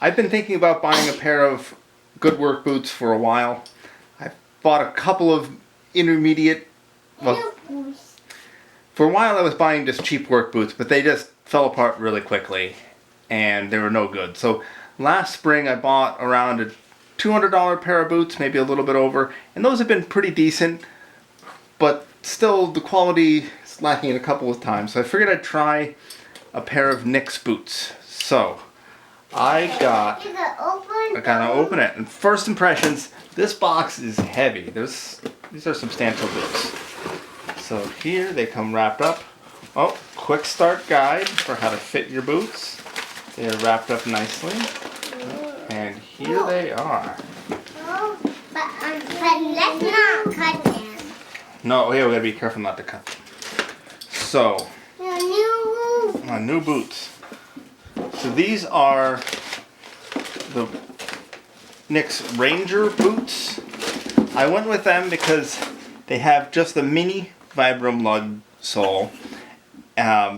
I've been thinking about buying a pair of good work boots for a while. I've bought a couple of intermediate, well, for a while I was buying just cheap work boots, but they just fell apart really quickly and they were no good. So last spring I bought around a $200 pair of boots, maybe a little bit over, and those have been pretty decent, but still the quality is lacking a couple of times. So I figured I'd try a pair of Nick's boots. So I gotta open it. And first impressions, this box is heavy. These are substantial boots. So here they come wrapped up. Oh, quick start guide for how to fit your boots. They are wrapped up nicely. And here they are. Oh, but let's not cut them. No, yeah, we gotta be careful not to cut them. So, new boots. So these are the Nick's Ranger boots. I went with them because they have just the mini Vibram lug sole.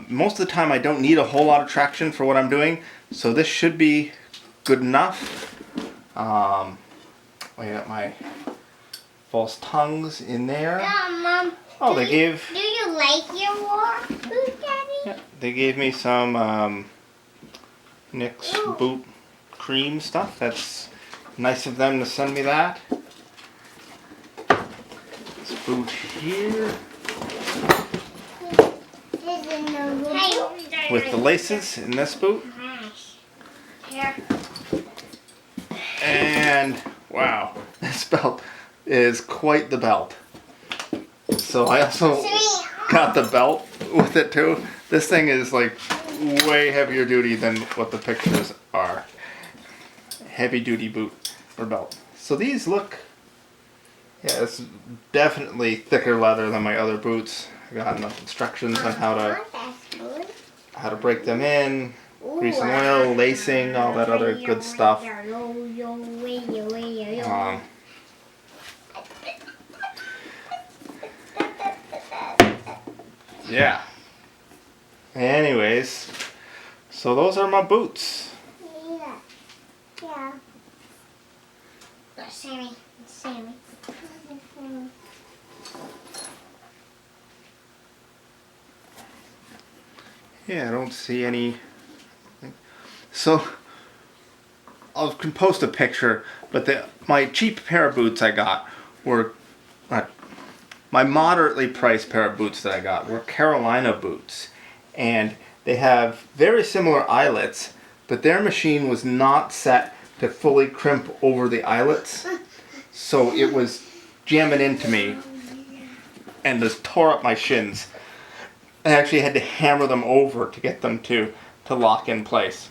Most of the time I don't need a whole lot of traction for what I'm doing, so this should be good enough. I got my false tongues in there. Mom, oh, they gave... Do you like your work boot, Daddy? Yeah, they gave me some Nick's boot cream stuff. That's nice of them to send me that. This boot here with the laces in this boot. Here. And wow, this belt is quite the belt. So I also got the belt with it too. This thing is like way heavier duty than what the pictures are. Heavy duty boot or belt. So these look, yeah, it's definitely thicker leather than my other boots. I got enough instructions on how to break them in, grease and oil, lacing, all that other good stuff. Yeah. Anyways, so those are my boots. Yeah. Sammy. Yeah, I don't see any. So I can post a picture, but my cheap pair of boots I got were my moderately priced pair of boots that I got were Carolina boots, and they have very similar eyelets, but their machine was not set to fully crimp over the eyelets, so it was jamming into me and just tore up my shins. I actually had to hammer them over to get them to lock in place.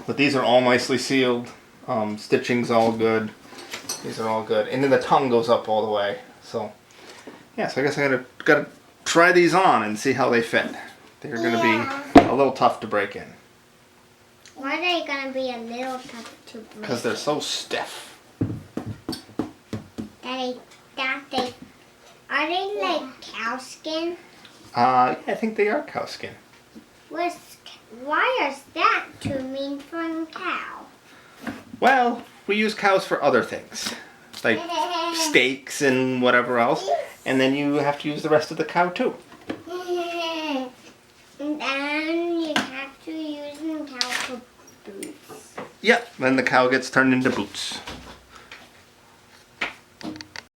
But these are all nicely sealed. Stitching's all good. These are all good. And then the tongue goes up all the way. So yeah, so I guess I gotta try these on and see how they fit. They're gonna be a little tough to break in. Why are they gonna be a little tough to break? Because they're so stiff. Daddy, are they like cow skin? Yeah, I think they are cow skin. Why is that to mean from cow? Well, we use cows for other things, like steaks and whatever else, and then you have to use the rest of the cow too. And then you have to use the cow for boots. Yep, then the cow gets turned into boots.